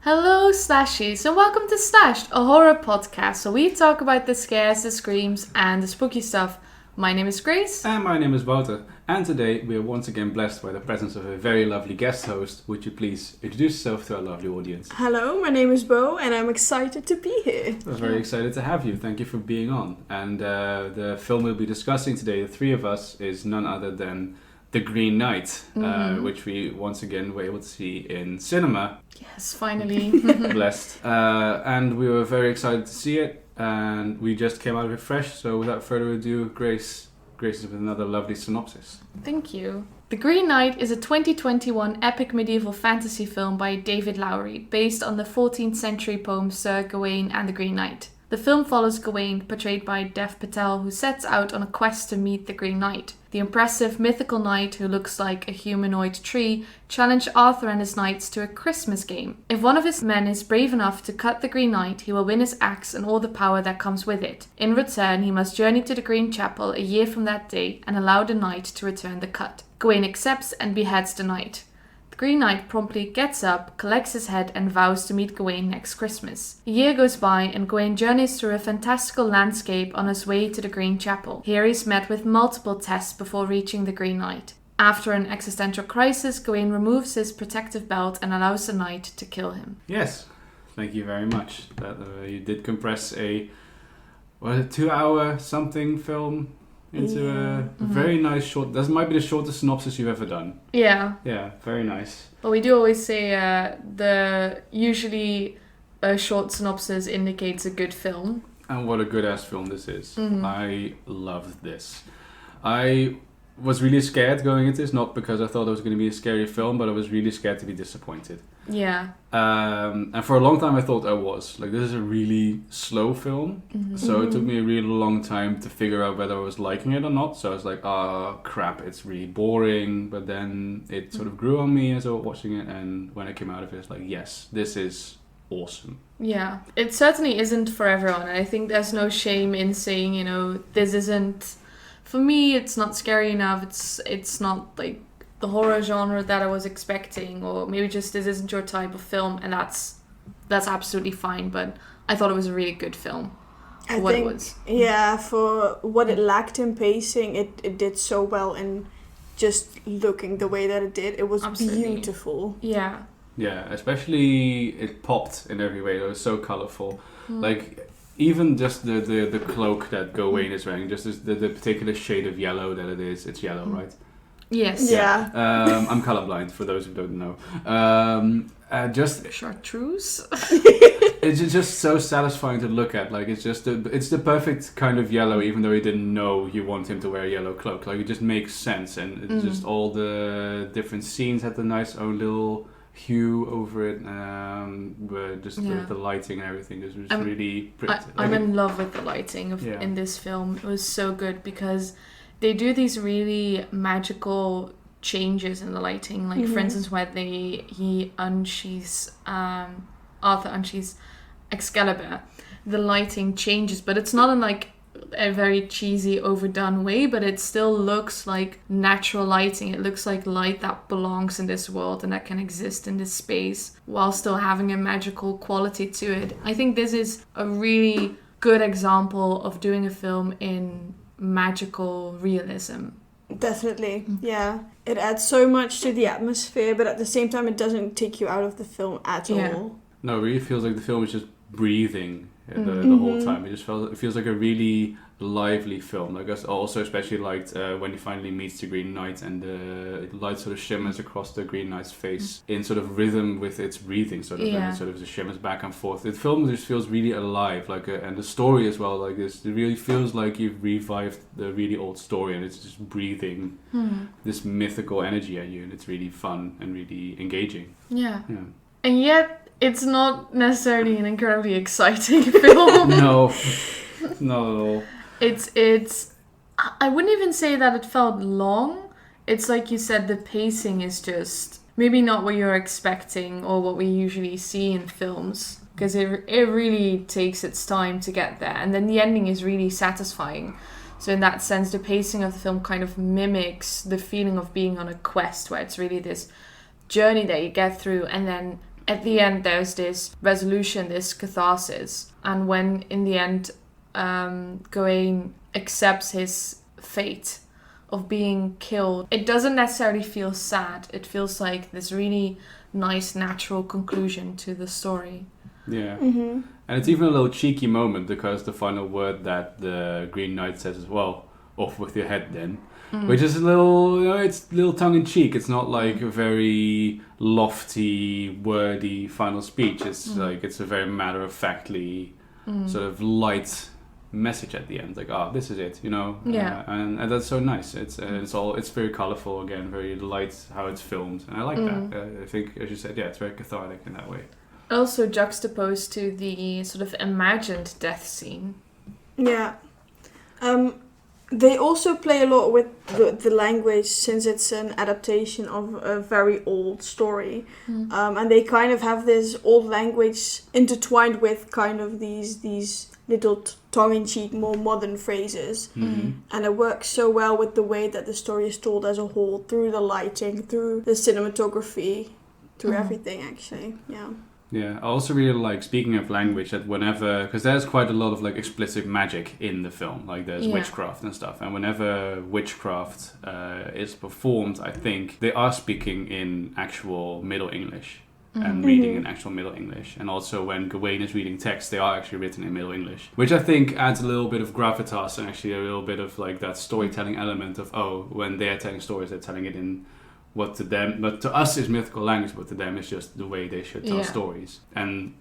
Hello, Slashies, and welcome to Slashed, a horror podcast where we talk about the scares, the screams, and the spooky stuff. My name is Grace. And my name is Wouter. And today we are once again blessed by the presence of a very lovely guest host. Would you please introduce yourself to our lovely audience? Hello, my name is Beau, and I'm excited to be here. We're very excited to have you. Thank you for being on. And the film we'll be discussing today, the three of us, is none other than The Green Knight, which we once again were able to see in cinema. Yes, finally. Blessed. And we were very excited to see it. And we just came out of it fresh. So without further ado, Grace is with another lovely synopsis. Thank you. The Green Knight is a 2021 epic medieval fantasy film by David Lowery, based on the 14th century poem Sir Gawain and the Green Knight. The film follows Gawain, portrayed by Dev Patel, who sets out on a quest to meet the Green Knight. The impressive mythical knight, who looks like a humanoid tree, challenged Arthur and his knights to a Christmas game. If one of his men is brave enough to cut the Green Knight, he will win his axe and all the power that comes with it. In return, he must journey to the Green Chapel a year from that day and allow the knight to return the cut. Gawain accepts and beheads the knight. The Green Knight promptly gets up, collects his head, and vows to meet Gawain next Christmas. A year goes by, and Gawain journeys through a fantastical landscape on his way to the Green Chapel. Here he's met with multiple tests before reaching the Green Knight. After an existential crisis, Gawain removes his protective belt and allows the knight to kill him. Yes, thank you very much. That you did compress a 2-hour something film into a very nice short. That might be the shortest synopsis you've ever done. Yeah. Yeah, very nice. But we do always say usually a short synopsis indicates a good film. And what a good ass film this is. I loved this. I was really scared going into this, not because I thought it was going to be a scary film, but I was really scared to be disappointed. Yeah. And for a long time I thought I was. Like, this is a really slow film. So it took me a really long time to figure out whether I was liking it or not. So I was like, oh crap, it's really boring. But then it sort of grew on me as I was watching it. And when I came out of it, it's like, yes, this is awesome. Yeah. It certainly isn't for everyone. I think there's no shame in saying, this isn't... For me, it's not scary enough. It's not like the horror genre that I was expecting, or maybe just this isn't your type of film, and that's absolutely fine. But I thought it was a really good film for what it was. Yeah, for what it lacked in pacing, it did so well, and just looking the way that it did, it was beautiful. Yeah. Yeah, especially it popped in every way. It was so colorful. Like, even just the cloak that Gawain is wearing, just the particular shade of yellow that it is. It's yellow, right? Yes. Yeah. I'm colorblind, for those who don't know. Just Chartreuse. It's just so satisfying to look at. Like, it's the perfect kind of yellow, even though you didn't know you want him to wear a yellow cloak. Like, it just makes sense, and it's just all the different scenes had the nice own little hue over it, but just the lighting and everything is really pretty. I'm in love with the lighting in this film. It was so good because they do these really magical changes in the lighting. Like, for instance, when Arthur unsheaths Excalibur, the lighting changes, but it's not in like a very cheesy, overdone way, but it still looks like natural lighting. It looks like light that belongs in this world and that can exist in this space while still having a magical quality to it. I think this is a really good example of doing a film in magical realism. Definitely, yeah. It adds so much to the atmosphere, but at the same time, it doesn't take you out of the film at all. No, it really feels like the film is just breathing the whole time. It feels like a really lively film. Like, I also especially liked when he finally meets the Green Knight and the light sort of shimmers across the Green Knight's face in sort of rhythm with its breathing, sort of, and it sort of just shimmers back and forth. The film just feels really alive, and the story as well. Like this, it really feels like you've revived the really old story, and it's just breathing this mythical energy at you, and it's really fun and really engaging. Yeah. And yet, it's not necessarily an incredibly exciting film. No, not at all. It's. I wouldn't even say that it felt long. It's like you said, the pacing is just maybe not what you're expecting or what we usually see in films, because it really takes its time to get there, and then the ending is really satisfying. So in that sense, the pacing of the film kind of mimics the feeling of being on a quest, where it's really this journey that you get through, and then at the end there's this resolution, this catharsis, and when in the end Gawain accepts his fate of being killed, it doesn't necessarily feel sad. It feels like this really nice natural conclusion to the story. Yeah. And it's even a little cheeky moment, because the final word that the Green Knight says as well, off with your head then, which is a little, it's a little tongue-in-cheek. It's not like a very lofty, wordy final speech. It's like, it's a very matter-of-factly sort of light message at the end, like, oh, this is it, and that's so nice. It's very colorful, again, very light how it's filmed, and I like that. I think, as you said, it's very cathartic in that way. Also juxtaposed to the sort of imagined death scene. They also play a lot with the language, since it's an adaptation of a very old story. And they kind of have this old language intertwined with kind of these little tongue-in-cheek, more modern phrases. And it works so well with the way that the story is told as a whole, through the lighting, through the cinematography, through everything, actually. Yeah, I also really like, speaking of language, that whenever, because there's quite a lot of like explicit magic in the film, like there's witchcraft and stuff, and whenever witchcraft is performed, I think they are speaking in actual Middle English and reading in actual Middle English. And also when Gawain is reading text, they are actually written in Middle English, which I think adds a little bit of gravitas and actually a little bit of like that storytelling element of, when they're telling stories, they're telling it in what to them, but to us is mythical language, but to them is just the way they should tell stories. And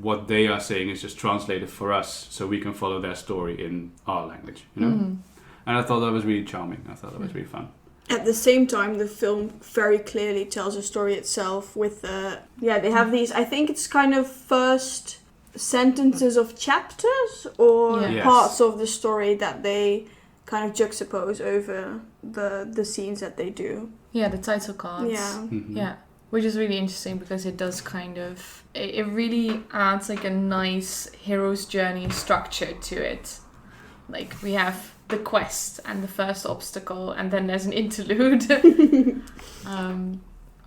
what they are saying is just translated for us, so we can follow their story in our language, And I thought that was really charming. I thought that was really fun. At the same time, the film very clearly tells a story itself with, they have these, I think it's kind of first sentences of chapters or parts of the story that they kind of juxtapose over the scenes that they do. Yeah, the title cards. Yeah. Which is really interesting, because it does kind of, it really adds like a nice hero's journey structure to it. Like, we have the quest and the first obstacle, and then there's an interlude.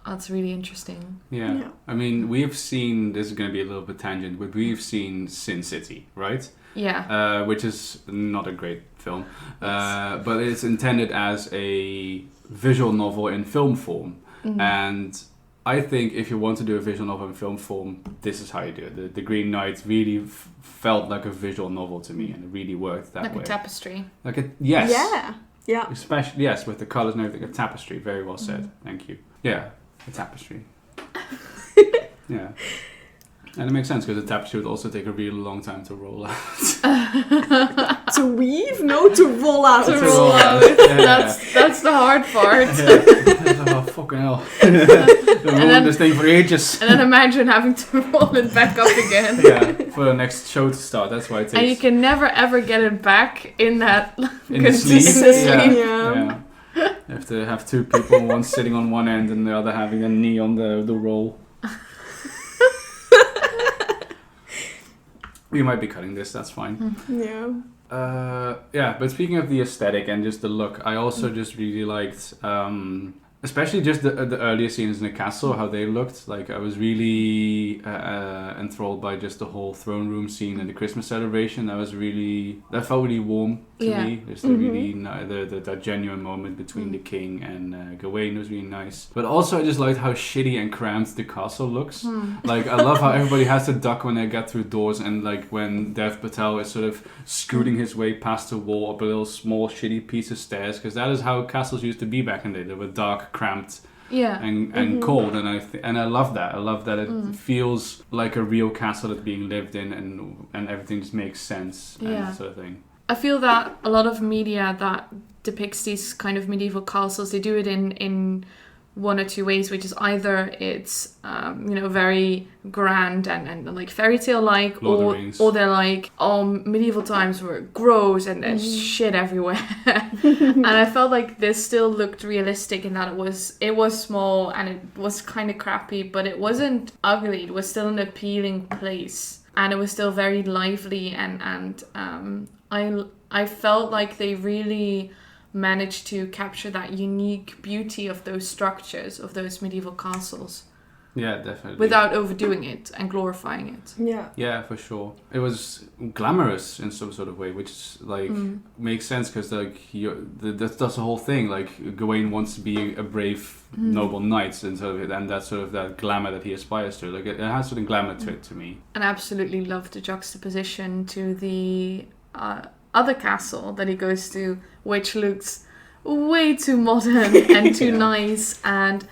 That's really interesting. Yeah. I mean, we've seen, this is going to be a little bit tangent, but we've seen Sin City, right? Yeah. Which is not a great film, but it's intended as a visual novel in film form. And I think if you want to do a visual novel in film form, this is how you do it. The Green Knight really felt like a visual novel to me, and it really worked that way. Like a tapestry. Yeah. Especially, with the colours and everything. A tapestry, very well said. Thank you. Yeah, a tapestry. Yeah. And it makes sense, because the tapestry would also take a really long time to roll out. To weave? No, to roll out. To roll out. That's the hard part. Oh, fucking hell. They're rolling this thing for ages. And then imagine having to roll it back up again. For the next show to start. That's why it takes... And you can never ever get it back in that in the sleeve. Yeah. You have to have two people, one sitting on one end and the other having a knee on the roll. We might be cutting this, that's fine. But speaking of the aesthetic and just the look, I also just really liked, especially just the earlier scenes in the castle, how they looked. Like, I was really enthralled by just the whole throne room scene and the Christmas celebration. That felt really warm to me. Just really that genuine moment between the king and Gawain was really nice. But also I just liked how shitty and cramped the castle looks. Like, I love how everybody has to duck when they get through doors, and like when Dev Patel is sort of scooting his way past the wall up a little small shitty piece of stairs, because that is how castles used to be back in the day. They were dark, cramped, and cold, and I love that. I love that it feels like a real castle that's being lived in, and everything just makes sense and that sort of thing. I feel that a lot of media that depicts these kind of medieval castles, they do it in one or two ways, which is either it's very grand and like fairy tale like, or they're like, medieval times were gross and there's shit everywhere. And I felt like this still looked realistic in that it was small and it was kind of crappy, but it wasn't ugly. It was still an appealing place, and it was still very lively, and I felt like they really managed to capture that unique beauty of those structures, of those medieval castles. Yeah, definitely. without overdoing it and glorifying it. Yeah. Yeah, for sure. It was glamorous in some sort of way, which like makes sense because like that's the whole thing. Like Gawain wants to be a brave, noble knight, and that's sort of that glamour that he aspires to. Like it has certain glamour to it to me. And I absolutely love the juxtaposition to the other castle that he goes to, which looks way too modern and too nice. And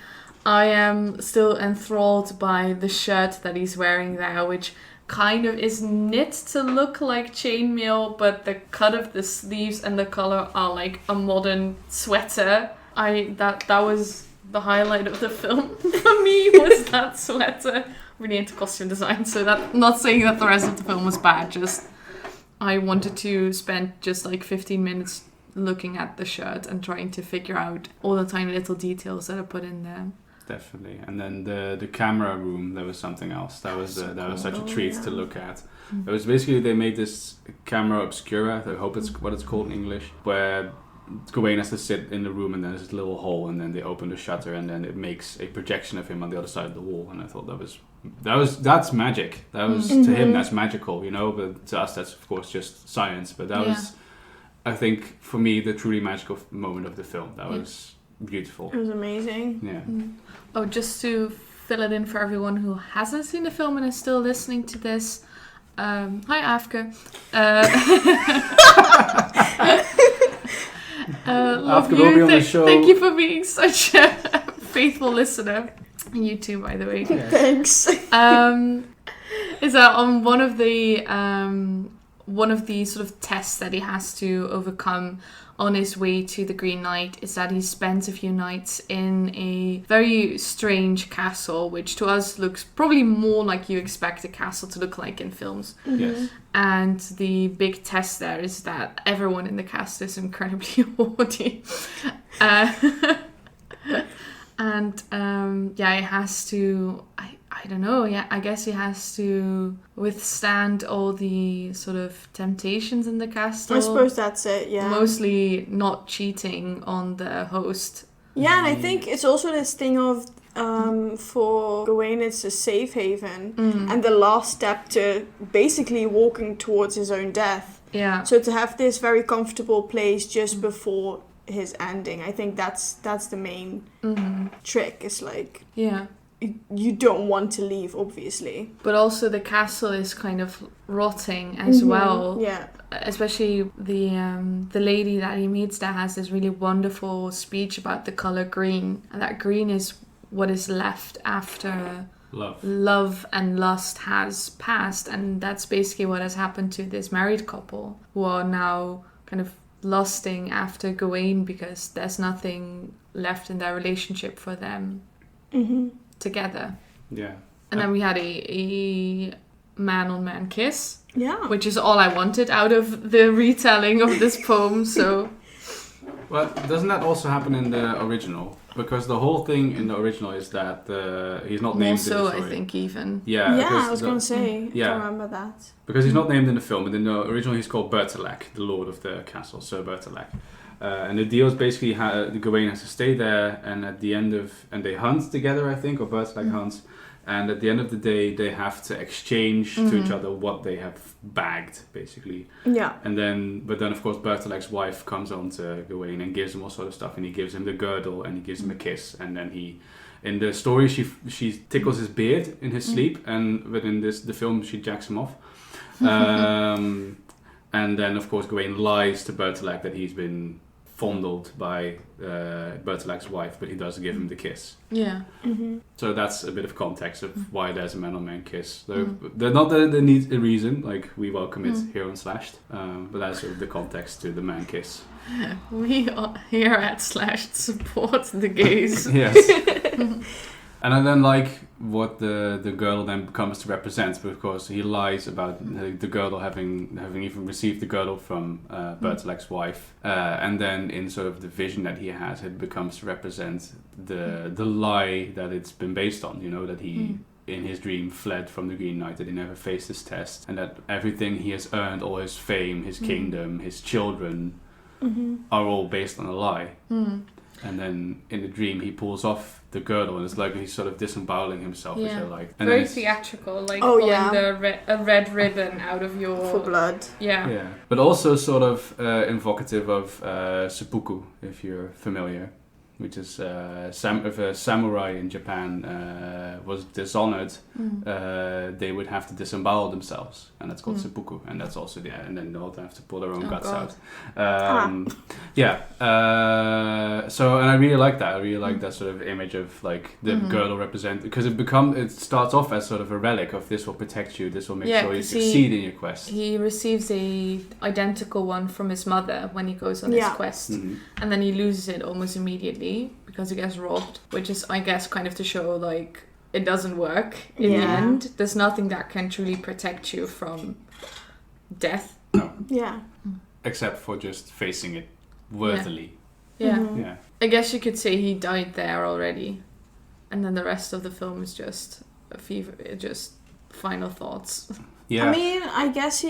I am still enthralled by the shirt that he's wearing there, which kind of is knit to look like chainmail, but the cut of the sleeves and the color are like a modern sweater. That was the highlight of the film for me, was that sweater. Really into costume design, so that, not saying that the rest of the film was bad, just I wanted to spend just like 15 minutes looking at the shirt and trying to figure out all the tiny little details that are put in there. Definitely. And then the camera room, there was something else. That was such a treat to look at. It was basically, they made this camera obscura, I hope it's what it's called in English, where Gawain has to sit in the room and then there's this little hole and then they open the shutter and then it makes a projection of him on the other side of the wall. And I thought that's magic. That was, to him, that's magical, you know, but to us that's of course just science. But that was, I think, for me, the truly magical moment of the film. That was beautiful. It was amazing. Yeah. Oh, just to fill it in for everyone who hasn't seen the film and is still listening to this. Hi, Afke. Love Afke will be on the show. Thank you for being such a faithful listener. And you too, by the way. Yes. Thanks. Is that on one of the sort of tests that he has to overcome on his way to the Green Knight is that he spends a few nights in a very strange castle, which to us looks probably more like you expect a castle to look like in films. Yes. And the big test there is that everyone in the cast is incredibly haughty. He has to... I don't know, I guess he has to withstand all the sort of temptations in the castle. I suppose that's it, yeah. Mostly not cheating on the host. Yeah, and I think it's also this thing of, for Gawain, it's a safe haven, and the last step to basically walking towards his own death. Yeah. So to have this very comfortable place just before his ending, I think that's the main trick. It's like... Yeah. You don't want to leave, obviously. But also the castle is kind of rotting as well. Yeah. Especially the lady that he meets that has this really wonderful speech about the color green. And that green is what is left after love and lust has passed. And that's basically what has happened to this married couple who are now kind of lusting after Gawain because there's nothing left in their relationship for them. Together. Yeah. And then we had a man-on-man kiss. Yeah. Which is all I wanted out of the retelling of this poem, so... Well, doesn't that also happen in the original? Because the whole thing in the original is that he's not named in the story. I think, even. Yeah, I was going to say, I remember that. Because he's not named in the film, but in the original he's called Bertilac, the lord of the castle, Sir Bertilac. And the deal is basically Gawain has to stay there, and at the end and they hunt together, I think, or Bertilac hunts, and at the end of the day they have to exchange to each other what they have bagged, basically. Yeah. But then of course Bertilac's wife comes on to Gawain and gives him all sort of stuff, and he gives him the girdle and he gives him a kiss, and then in the story she tickles his beard in his sleep, but in the film she jacks him off. And then of course Gawain lies to Bertilac that he's been fondled by Bertilac's wife, but he does give him the kiss. Yeah. So that's a bit of context of why there's a man-on-man kiss. They're not that they need a reason, like we welcome it here on Slashed, but that's sort of the context to the man kiss. We here at Slashed support the gays. Yes. And then like what the girdle then comes to represent, but of course he lies about the girdle having even received the girdle from Bertilac's wife, and then in sort of the vision that he has, it becomes to represent the lie that it's been based on, you know, that he in his dream fled from the Green Knight, that he never faced his test, and that everything he has earned, all his fame, his kingdom, his children, are all based on a lie. And then in the dream, he pulls off the girdle, and it's like he's sort of disemboweling himself, which I like. And very theatrical, like Oh, pulling yeah. a red ribbon out of your... For blood. Yeah. Yeah, but also sort of evocative of seppuku, if you're familiar, which is if a samurai in Japan was dishonored, they would have to disembowel themselves, and that's called seppuku, and that's also and then they all have to pull their own guts out. Yeah. So, and I really like that. I really like that sort of image of like the girdle represent, because it starts off as sort of a relic of this will protect you, this will make sure you succeed in your quest. He receives a identical one from his mother when he goes on his quest, and then he loses it almost immediately because he gets robbed, which is, I guess, kind of to show like it doesn't work in the end. There's nothing that can truly protect you from death. No. Yeah. Except for just facing it worthily. Yeah. Yeah. I guess you could say he died there already, and then the rest of the film is just just final thoughts. Yeah. I mean, I guess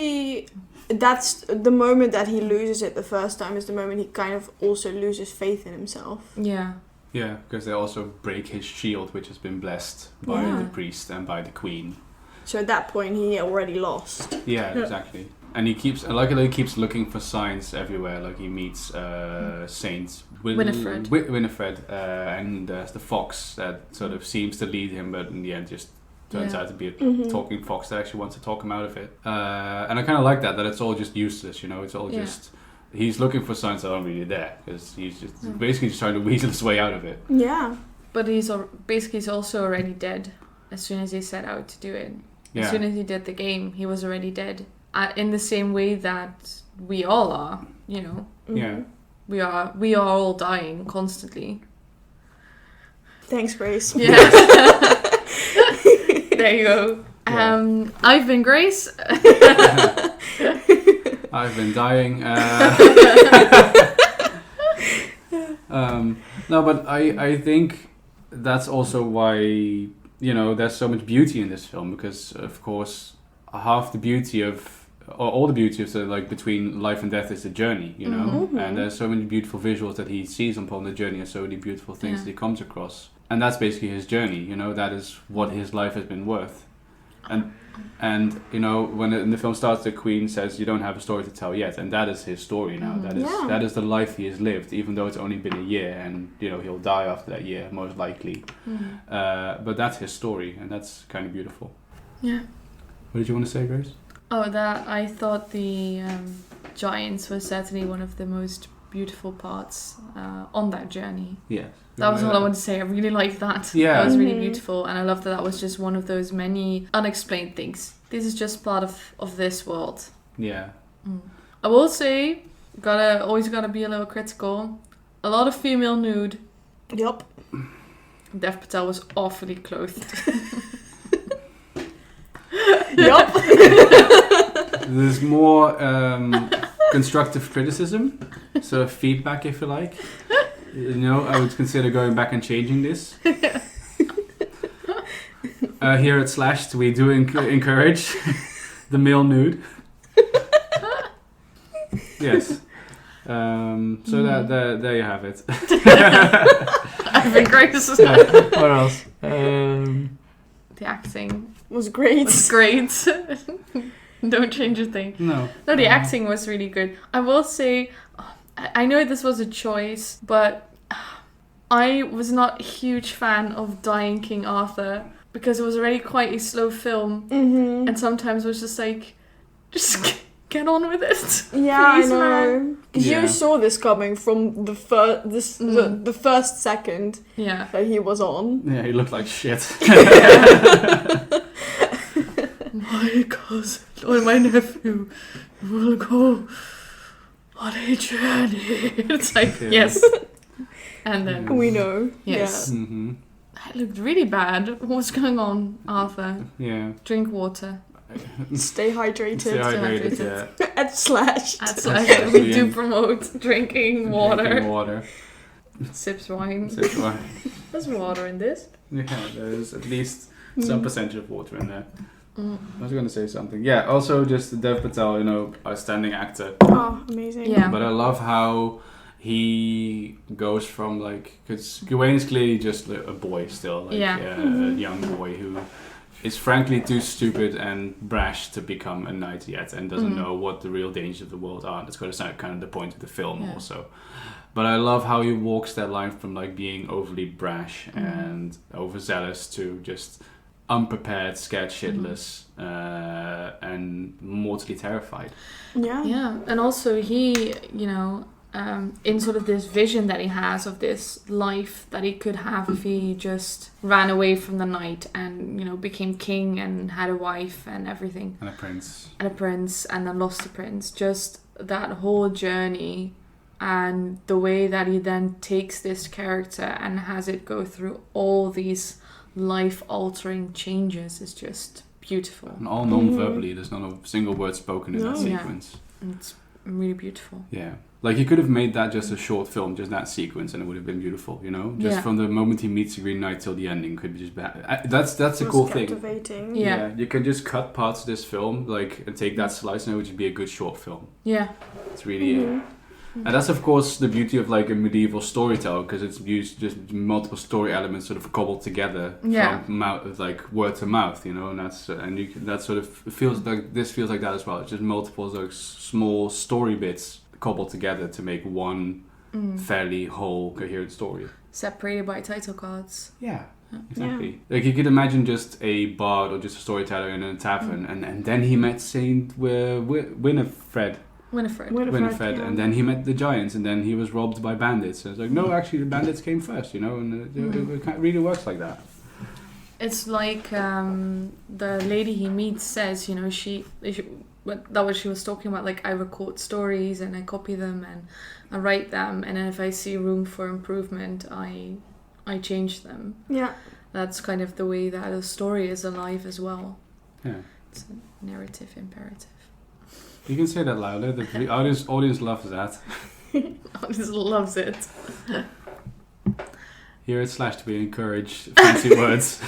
that's the moment that he loses it the first time is the moment he kind of also loses faith in himself. Yeah. Yeah, because they also break his shield, which has been blessed by the priest and by the queen. So at that point, he already lost. Yeah, exactly. And he keeps looking for signs everywhere. Like he meets Saint Winifred, and there's the fox that sort of seems to lead him, but in the end just turns out to be a talking fox that actually wants to talk him out of it. And I kind of like that it's all just useless, you know. It's all just he's looking for signs that aren't really there, because he's just basically just trying to weasel his way out of it. Yeah. But he's also already dead as soon as he set out to do it. Yeah. As soon as he did the game, he was already dead. In the same way that we all are, you know. Yeah. We are all dying constantly. Thanks, Grace. Yeah. There you go. Yeah. I've been Grace. I've been dying. No, but I think that's also why, you know, there's so much beauty in this film, because of course half the beauty of, or all the beauty of like between life and death is the journey, you know, and there's so many beautiful visuals that he sees upon the journey, and so many beautiful things that he comes across, and that's basically his journey, you know. That is what his life has been worth. And you know, when in the film starts, the queen says, "You don't have a story to tell yet," and that is his story now. That is the life he has lived, even though it's only been a year, and you know he'll die after that year most likely. But that's his story, and that's kind of beautiful. Yeah. What did you want to say, Grace? Oh, that I thought the giants was certainly one of the most beautiful parts on that journey. Yeah. That was all I wanted to say. I really liked that. Yeah. That was really beautiful, and I love that was just one of those many unexplained things. This is just part of this world. Yeah. I will say, always gotta be a little critical. A lot of female nude. Yup. Dev Patel was awfully clothed. Yup. There's more constructive criticism, sort of feedback, if you like. You know, I would consider going back and changing this. Here at Slashed, we do encourage the male nude. Yes. So there you have it. I've been great. What else? The acting Was great. was great. Don't change a thing. No, the acting was really good. I will say, I know this was a choice, but I was not a huge fan of Dying King Arthur, because it was already quite a slow film, and sometimes it was just like, just get on with it. Yeah, Please, I know. man. Because Yeah. you saw this coming from the first second Yeah. that he was on. yeah, he looked like shit. My cousin or my nephew will go on a journey. It's like, Yeah. yes. And then, We know. yes. Mm-hmm. It looked really bad. What's going on, Arthur? Yeah. Drink water. Yeah. Stay hydrated. Stay hydrated, hydrated. yeah. At Slash. That's That's like, we the do end. promote drinking water. Drinking water. Sips wine. Sips wine. There's water in this. Yeah, there's at least some percentage of water in there. I was going to say something. Yeah, also just Dev Patel, you know, outstanding actor. Oh, amazing. Yeah. But I love how he goes from because Gawain is clearly just a boy still, a young boy who is frankly too stupid and brash to become a knight yet, and doesn't know what the real dangers of the world are. That's going to sound kind of the point of the film also. But I love how he walks that line from being overly brash and overzealous to just unprepared, scared shitless, and mortally terrified. Yeah, and also he, in sort of this vision that he has of this life that he could have if he just ran away from the knight and, became king and had a wife and everything. And a prince. And then lost the prince. Just that whole journey and the way that he then takes this character and has it go through all these life-altering changes is just beautiful. And all non-verbally, there's not a single word spoken in that sequence. Yeah. It's really beautiful. Yeah. He could have made that just a short film, just that sequence, and it would have been beautiful, Just from the moment he meets the Green Knight till the ending could be just bad. That's a cool thing. Yeah. You can just cut parts of this film, and take that slice, and it would just be a good short film. Yeah. It's really it. And that's, of course, the beauty of a medieval storyteller, because it's used just multiple story elements sort of cobbled together from word to mouth, and that sort of feels like this feels like that as well. It's just multiple small story bits cobbled together to make one fairly whole, coherent story. Separated by title cards. Yeah. Exactly. You could imagine just a bard or just a storyteller in a tavern, and then he met Saint Winifred, and then he met the giants, and then he was robbed by bandits. And it's no, actually the bandits came first, and it really works like that. It's like the lady he meets says, that what she was talking about, I record stories and I copy them and I write them, and then if I see room for improvement, I change them. Yeah. That's kind of the way that a story is alive as well. Yeah. It's a narrative imperative. You can say that louder. The audience loves that. Audience loves it. Here at Slash to be encouraged. Fancy words.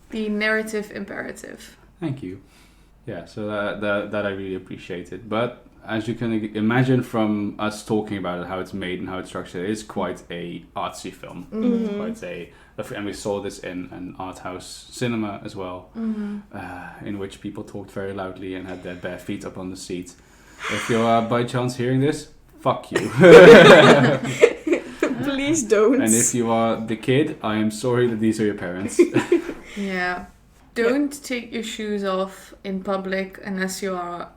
The narrative imperative. Thank you. Yeah, so that I really appreciated. But as you can imagine from us talking about it, how it's made and how it's structured, it is quite a artsy film. And we saw this in an art house cinema as well, in which people talked very loudly and had their bare feet up on the seat. If you're by chance hearing this, fuck you. Please don't. And if you are the kid, I am sorry that these are your parents. Yeah. Don't take your shoes off in public unless you are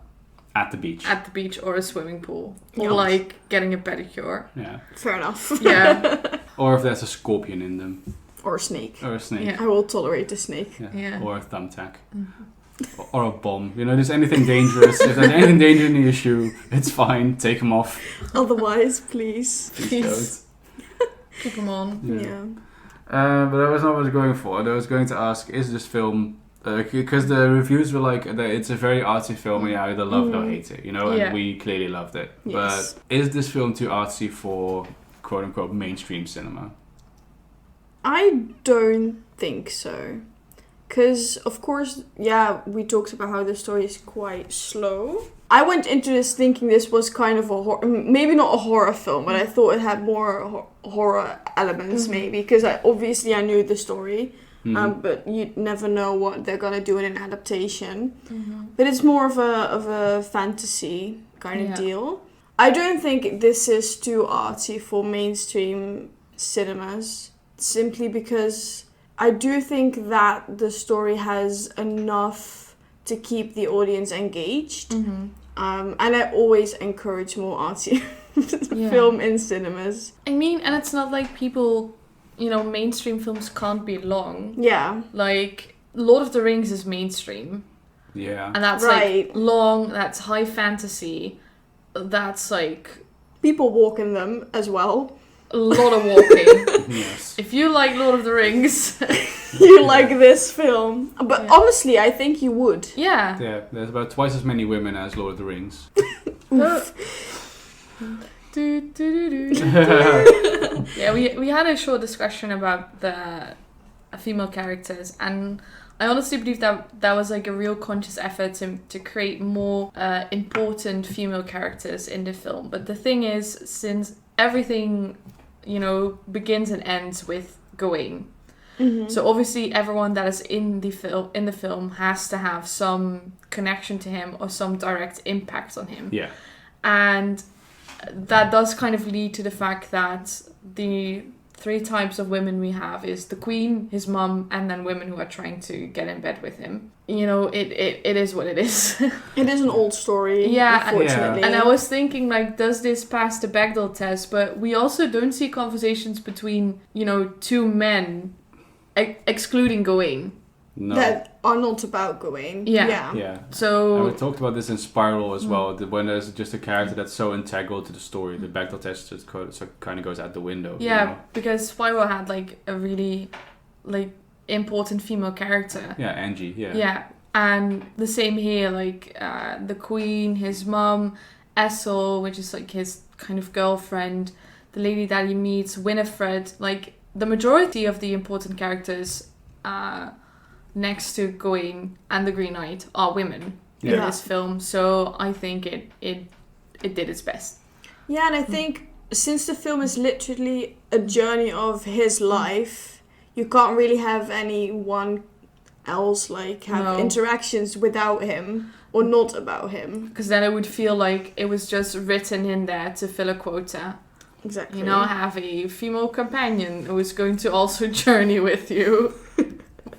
at the beach or a swimming pool, or getting a pedicure. Yeah. Fair enough. Yeah. Or if there's a scorpion in them. Or a snake. Yeah. I will tolerate a snake. Yeah. Or a thumbtack. Or a bomb. There's anything dangerous. If there's anything dangerous in your shoe, it's fine. Take them off. Otherwise, please. Please don't. Keep them on. Yeah. But that was not what I was going for. I was going to ask, is this film... Because the reviews were that it's a very artsy film, and you either love it or hate it, and we clearly loved it. Yes. But is this film too artsy for quote-unquote mainstream cinema? I don't think so. Because, of course, we talked about how the story is quite slow. I went into this thinking this was kind of maybe not a horror film, but I thought it had more horror elements, maybe. Because obviously I knew the story. But you never know what they're gonna do in an adaptation. But it's more of a fantasy kind of deal. I don't think this is too artsy for mainstream cinemas, simply because I do think that the story has enough to keep the audience engaged. And I always encourage more artsy film in cinemas. I mean, and it's not like people... mainstream films can't be long. Yeah. Lord of the Rings is mainstream. Yeah. And that's long, that's high fantasy, that's people walk in them as well. A lot of walking. Yes. If you like Lord of the Rings... you like this film. But honestly, I think you would. Yeah. Yeah, there's about twice as many women as Lord of the Rings. Yeah, we had a short discussion about the female characters, and I honestly believe that was like a real conscious effort to create more important female characters in the film. But the thing is, since everything, begins and ends with Gawain, so obviously everyone that is in the film has to have some connection to him or some direct impact on him. Yeah. And that does kind of lead to the fact that the 3 types of women we have is the queen, his mum, and then women who are trying to get in bed with him. It is what it is. It is an old story, yeah, unfortunately. And I was thinking, like, does this pass the Bechdel test? But we also don't see conversations between, 2 men, excluding Gawain. No. That are not about Gawain. Yeah. Yeah. So... And we talked about this in Spiral as well, that when there's just a character that's so integral to the story, the Bechdel test just kind of goes out the window. Yeah, because Spiral had, like, a really, like, important female character. Yeah, Angie, yeah. Yeah, and the same here, like, the queen, his mum, Essel, which is, like, his kind of girlfriend, the lady that he meets, Winifred, like, the majority of the important characters next to Gawain and the Green Knight are women in this film, so I think it did its best. Yeah, and I think since the film is literally a journey of his life, you can't really have anyone else have interactions without him or not about him. Because then it would feel like it was just written in there to fill a quota. Exactly. Have a female companion who is going to also journey with you.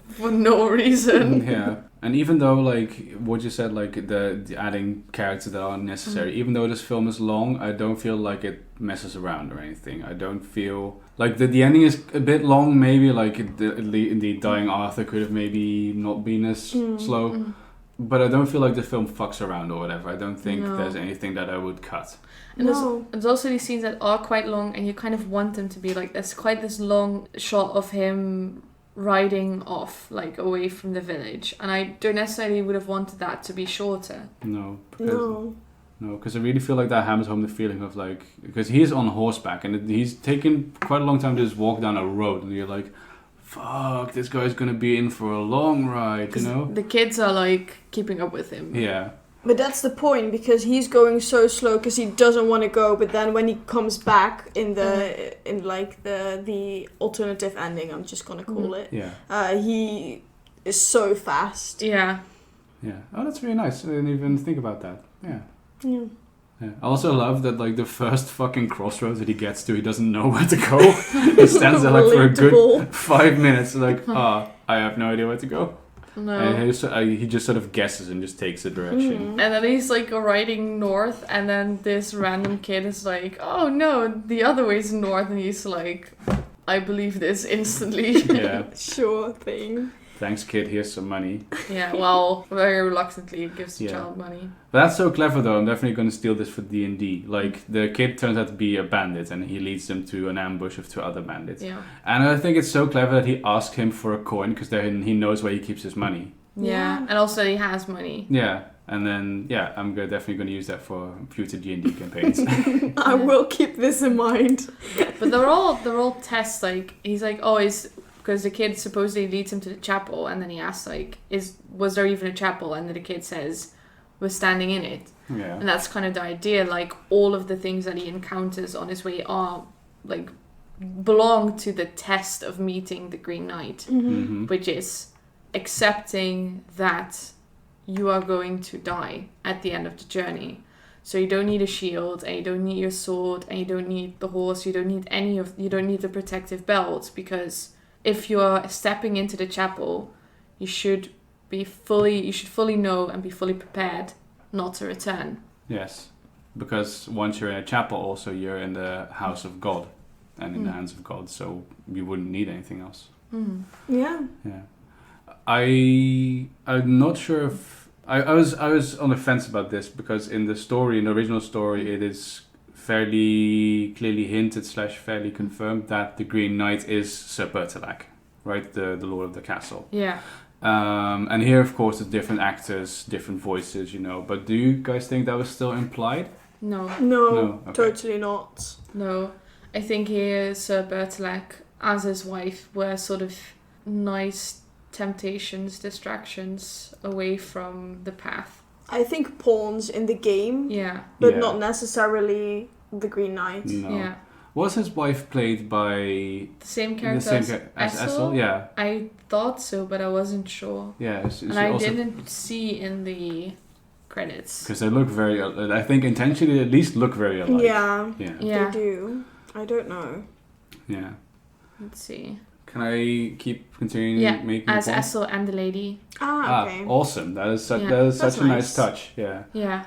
For no reason. Yeah. And even though, like, what you said, like, the adding characters that aren't necessary, even though this film is long, I don't feel like it messes around or anything. I don't feel... Like, the ending is a bit long, maybe, like, the dying Arthur could have maybe not been as slow. But I don't feel like the film fucks around or whatever. I don't think there's anything that I would cut. And there's also these scenes that are quite long, and you kind of want them to be, like, there's quite this long shot of him riding off, like, away from the village, and I don't necessarily would have wanted that to be shorter. No, because I really feel like that hammers home the feeling of, like, because he is on horseback and he's taken quite a long time to just walk down a road, and you're like, fuck, this guy's gonna be in for a long ride, The kids are, like, keeping up with him. Yeah. But that's the point, because he's going so slow because he doesn't want to go, but then when he comes back in the the alternative ending, I'm just gonna call it, he is so fast. Yeah. Oh, that's really nice. I didn't even think about that. Yeah. Yeah. I also love that, like, the first fucking crossroads that he gets to, he doesn't know where to go. He stands there, like, for a good 5 minutes, like, I have no idea where to go. No. And he just sort of guesses and just takes a direction. And then he's, like, riding north, and then this random kid is like, oh no, the other way's north, and he's like, I believe this instantly. Yeah. Sure thing. Thanks, kid, here's some money. Yeah, well, very reluctantly gives the child money. But that's so clever, though. I'm definitely going to steal this for D&D. Like, the kid turns out to be a bandit, and he leads them to an ambush of 2 other bandits. Yeah. And I think it's so clever that he asks him for a coin, because then he knows where he keeps his money. Yeah, and also he has money. Yeah, and then, I'm definitely going to use that for future D&D campaigns. I will keep this in mind. But they're all tests, like, he's like, because the kid supposedly leads him to the chapel, and then he asks, like, was there even a chapel? And then the kid says, we're standing in it. Yeah. And that's kind of the idea, like, all of the things that he encounters on his way are, like, belong to the test of meeting the Green Knight, which is accepting that you are going to die at the end of the journey. So you don't need a shield, and you don't need your sword, and you don't need the horse, you don't need you don't need the protective belt, because if you are stepping into the chapel, you should fully know and be fully prepared not to return. Yes, because once you're in a chapel, also you're in the house of God and in the hands of God, so you wouldn't need anything else. Yeah. I'm not sure if I was on the fence about this, because in the original story, it is fairly clearly hinted / fairly confirmed that the Green Knight is Sir Bertilac, right? The Lord of the Castle. Yeah. And here, of course, there's different actors, different voices, But do you guys think that was still implied? No. No, Okay. totally not. No. I think here Sir Bertilac, as his wife, were sort of nice temptations, distractions away from the path. I think pawns in the game, Yeah. but Yeah. not necessarily the Green Knight. No. Yeah. Was his wife played by The same the character same as as Essel? Essel? Yeah. I thought so, but I wasn't sure. Yeah. And I didn't see in the credits. Because they look very, I think intentionally at least look very alike. Yeah, Yeah. Yeah. they do. I don't know. Yeah. Let's see. Can I keep continuing Yeah, making as points? Essel and the lady. Okay. Awesome. That is such, Yeah. that is That's such a nice nice. touch. Yeah. Yeah.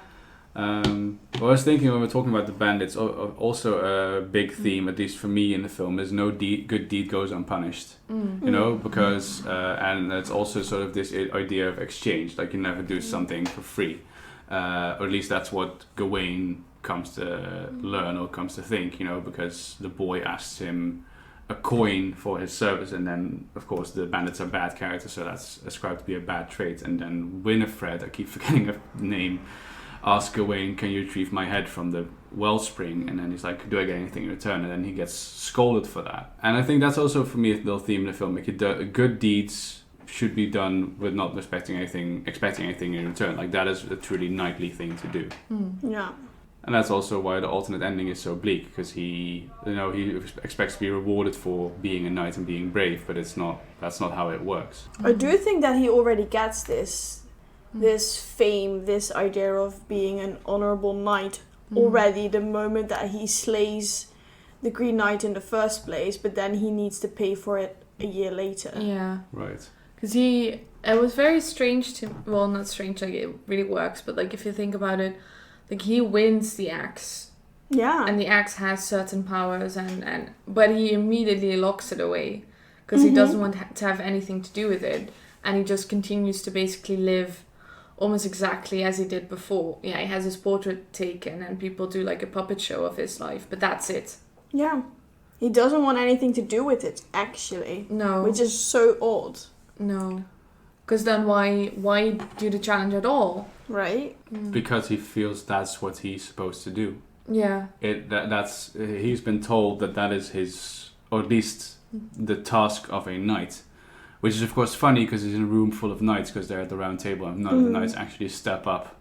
Well, I was thinking when we're talking about the bandits, also a big theme, at least for me in the film, is no good deed goes unpunished. You know, because and it's also sort of this idea of exchange, like you never do something for free, or at least that's what Gawain comes to learn or comes to think. You know, because the boy asks him a coin for his service, and then of course the bandits are bad characters, so that's ascribed to be a bad trait. And then Winifred, I keep forgetting her name, asks Gawain, "Can you retrieve my head from the wellspring?" And then he's like, "Do I get anything in return?" And then he gets scolded for that. And I think that's also for me a little theme in the film. Like good deeds should be done with not expecting anything in return. Like that is a truly knightly thing to do. Yeah. And that's also why the alternate ending is so bleak, because he expects to be rewarded for being a knight and being brave, but that's not how it works. I do think that he already gets this fame, this idea of being an honorable knight already the moment that he slays the Green Knight in the first place, but then he needs to pay for it a year later. Yeah. Right. Because it was very strange to, well, not strange, like it really works, but like if you think about it, like he wins the axe, Yeah. and the axe has certain powers, but he immediately locks it away because he doesn't want to have anything to do with it, and he just continues to basically live almost exactly as he did before. Yeah, he has his portrait taken, and people do like a puppet show of his life, but that's it. Yeah. He doesn't want anything to do with it, actually. No. Which is so odd. No. Because then why do the challenge at all? Right? Because he feels that's what he's supposed to do. Yeah. That's he's been told that is his, or at least the task of a knight, which is of course funny because he's in a room full of knights because they're at the round table and none of the knights actually step up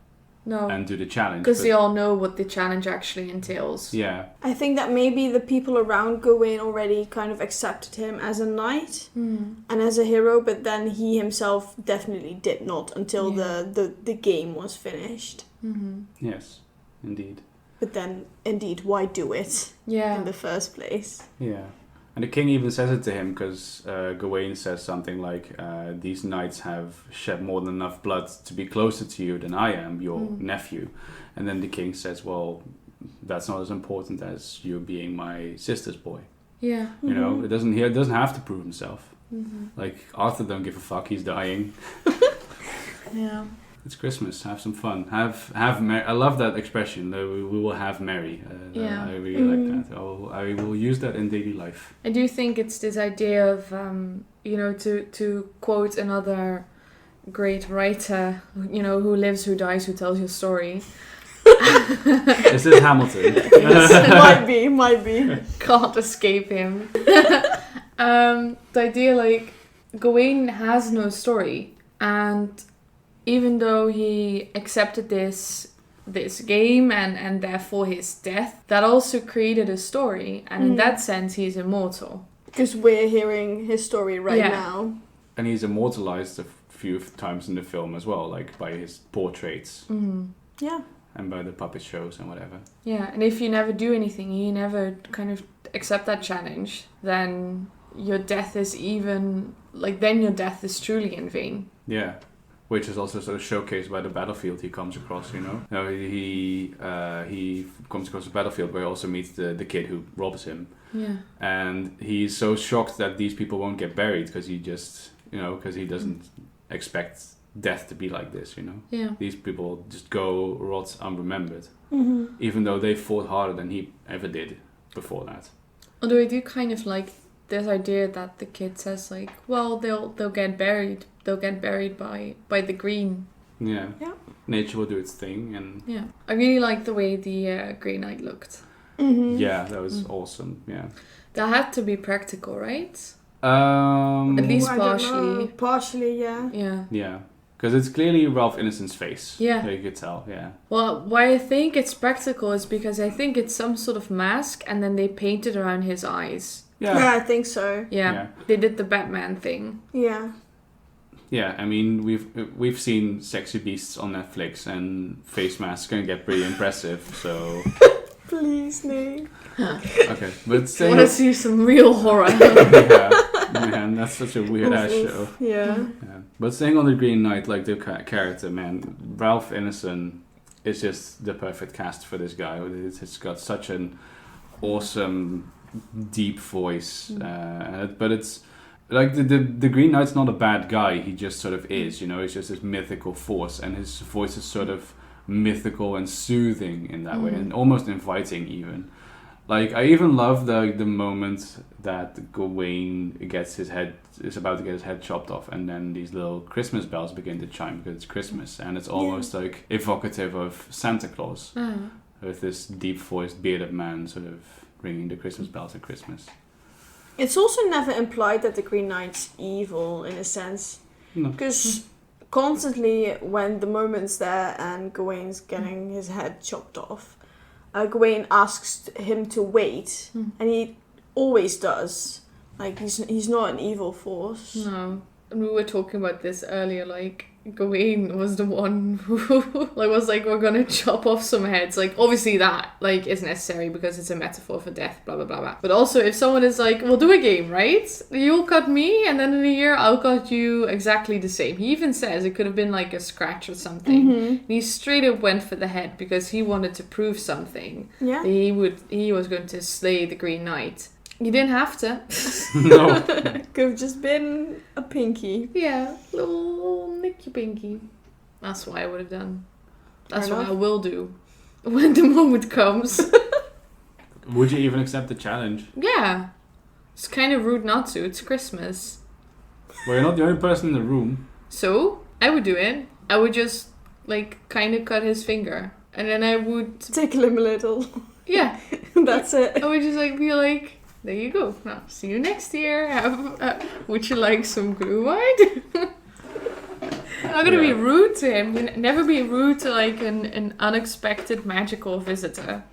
and do the challenge. Because they all know what the challenge actually entails. Yeah. I think that maybe the people around Gawain already kind of accepted him as a knight and as a hero, but then he himself definitely did not until the game was finished. Yes, indeed. But then, indeed, why do it in the first place? Yeah. And the king even says it to him because Gawain says something like, these knights have shed more than enough blood to be closer to you than I am, your nephew. And then the king says, well, that's not as important as you being my sister's boy. Yeah. You know, it doesn't have to prove himself. Like, Arthur don't give a fuck, he's dying. Yeah. It's Christmas, have some fun. Have merry. I love that expression, we will have merry. Yeah. I really like that. I will use that in daily life. I do think it's this idea of, to quote another great writer, who lives, who dies, who tells your story. This is Hamilton. might be. Can't escape him. The idea, like, Gawain has no story, and even though he accepted this game and therefore his death, that also created a story, and in that sense he's immortal. Because we're hearing his story right now. And he's immortalized a few times in the film as well, like by his portraits. Yeah. And by the puppet shows and whatever. Yeah, and if you never do anything, you never kind of accept that challenge, then your death is then your death is truly in vain. Yeah. Which is also sort of showcased by the battlefield he comes across, he comes across a battlefield where he also meets the kid who robs him. Yeah. And he's so shocked that these people won't get buried because he just, because he doesn't expect death to be like this, Yeah. These people just go rot unremembered, even though they fought harder than he ever did before that. Although I do kind of like this idea that the kid says, like, well, they'll get buried. They'll get buried by the green. Yeah. Yeah. Nature will do its thing, and Yeah. I really like the way the Green Knight looked. yeah, that was awesome. Yeah. That had to be practical, right? At least I don't know. partially. Partially, yeah. Yeah. Yeah. Because it's clearly Ralph Ineson's face. Yeah. You could tell, yeah. Well, why I think it's practical is because I think it's some sort of mask and then they painted around his eyes. Yeah, I think so. Yeah. They did the Batman thing. Yeah. Yeah, I mean, we've seen Sexy Beasts on Netflix, and face masks can get pretty impressive, so... Please, Nick. Okay, but I staying... want to see some real horror. Yeah, man, that's such a weird-ass show. Yeah. Yeah. But staying on the Green Knight, like the character, man, Ralph Ineson is just the perfect cast for this guy. It's got such an awesome, deep voice, but it's like the Green Knight's not a bad guy. He just sort of is, you know. He's just this mythical force, and his voice is sort of mythical and soothing in that way, and almost inviting even. Like, I even love the moment that Gawain is about to get his head chopped off, and then these little Christmas bells begin to chime because it's Christmas, and it's almost like evocative of Santa Claus, with this deep-voiced bearded man sort of ringing the Christmas bells at Christmas. It's also never implied that the Green Knight's evil, in a sense. No. Because constantly, when the moment's there and Gawain's getting his head chopped off, Gawain asks him to wait, and he always does. Like, he's not an evil force. No. And we were talking about this earlier, like, Gawain was the one who, like, was like, we're gonna chop off some heads. Like, obviously that, like, is necessary because it's a metaphor for death, blah, blah, blah, blah. But also, if someone is like, we'll do a game, right? You'll cut me, and then in a year, I'll cut you exactly the same. He even says it could have been, like, a scratch or something. And he straight up went for the head because he wanted to prove something. Yeah. He was going to slay the Green Knight. You didn't have to. No. Could have just been a pinky. Yeah, little Nicky Pinky. That's what I would have done. That's Fair what enough. I will do when the moment comes. Would you even accept the challenge? Yeah. It's kind of rude not to. It's Christmas. Well, you're not the only person in the room. So, I would do it. I would just, like, kind of cut his finger. And then I would... Tickle him a little. Yeah. That's it. I would just, like, be like... There you go. Now, see you next year. Would you like some glühwein? I'm not gonna be rude to him. Never be rude to like an unexpected magical visitor.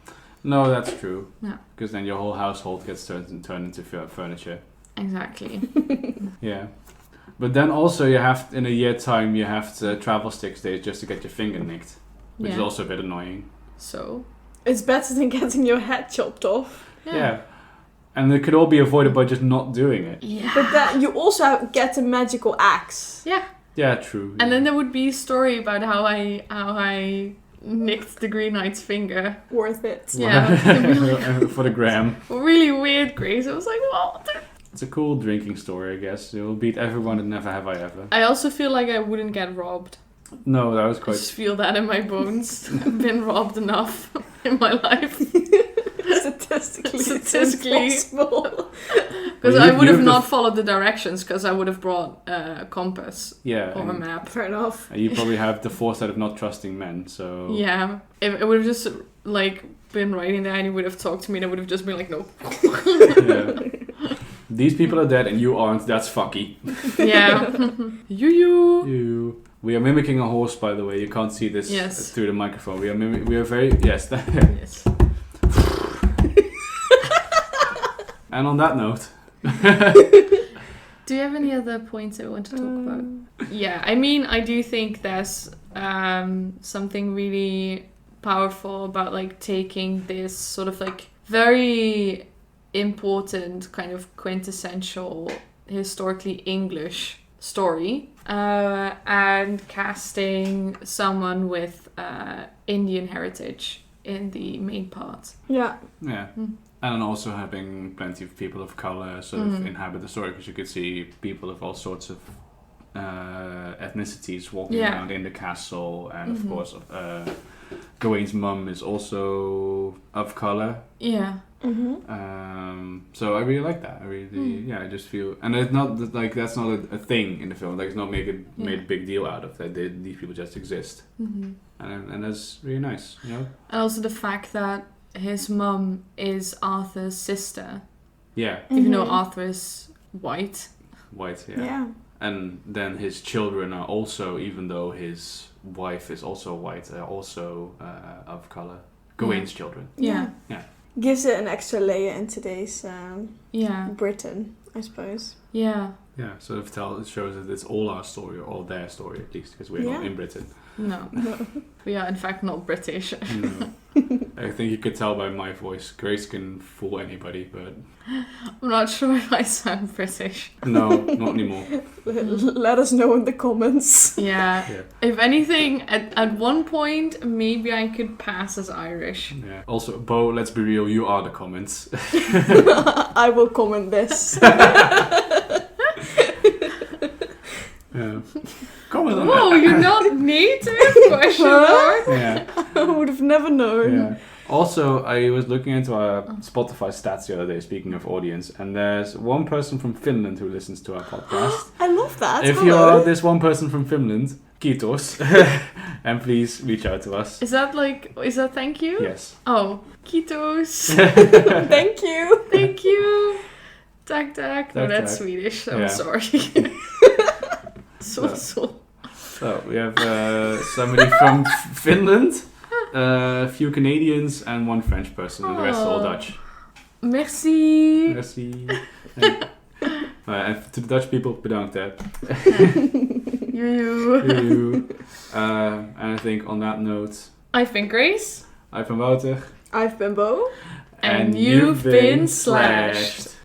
No, that's true. No. Because then your whole household gets turned into furniture. Exactly. Yeah. But then also in a year time, you have to travel 6 days just to get your finger nicked. Which is also a bit annoying. So? It's better than getting your head chopped off. Yeah. And it could all be avoided by just not doing it. Yeah. But then you also get a magical axe. Yeah. Yeah, true. And then there would be a story about how I nicked the Green Knight's finger. Worth it. Yeah. For the gram. Really weird, Grace. I was like, what? It's a cool drinking story, I guess. It will beat everyone at Never Have I Ever. I also feel like I wouldn't get robbed. No, that was I quite... just feel that in my bones. I've been robbed enough in my life. Statistically, Statistically. it's impossible. Because Well, I you would have have not followed the directions because I would have brought a compass Yeah. or a and- map. Fair enough. And you probably have the foresight of not trusting men, so... Yeah. It would have just like been writing there and he would have talked to me and I would have just been like, no. Yeah. These people are dead and you aren't, that's fucky. Yeah. You. You. We are mimicking a horse, by the way. You can't see this Yes. through the microphone. We are very... Yes. Yes. And on that note... Do you have any other points that we want to talk about? Yeah, I mean, I do think there's something really powerful about like taking this sort of like very important kind of quintessential historically English story and casting someone with Indian heritage in the main part. Yeah. Yeah. And then also having plenty of people of color sort of inhabit the story, because you could see people of all sorts of ethnicities walking around in the castle, and of course Gawain's mum is also of color. Yeah. So I really like that. I really, I just feel, and it's not like that's not a thing in the film. Like it's not made a big deal out of that. These people just exist, and that's really nice, you know. And also the fact that his mum is Arthur's sister. Yeah. Even though Arthur is white. White, Yeah. And then his children are also, even though his wife is also white, are also of color. Gawain's children. Yeah. Gives it an extra layer in today's Yeah. Britain, I suppose. Yeah. Yeah, so it shows that it's all our story, or all their story at least, because we're not in Britain. No. We are in fact not British. No. I think you could tell by my voice. Grace can fool anybody, but I'm not sure if I sound British. no, not anymore. Let us know in the comments. Yeah. If anything, at one point, maybe I could pass as Irish. Yeah. Also, Beau, let's be real, you are the comments. I will comment this. Yeah. Comment on Whoa, that. you're not native? Question mark. Yeah. I would have never known. Yeah. Also, I was looking into our Spotify stats the other day, speaking of audience, and there's one person from Finland who listens to our podcast. I love that. If you are this one person from Finland, kiitos. And please reach out to us. Is that thank you? Yes. Oh, kiitos. Thank you. Thank you. Tak tak. No, Tak, that's tak. Swedish. I'm Yeah. sorry. So. So we have somebody from Finland, a few Canadians, and one French person, and the rest are all Dutch. Merci. Merci. And to the Dutch people, bedankt hè. You. And I think on that note, I've been Grace. I've been Wouter. I've been Beau. And you've been slashed.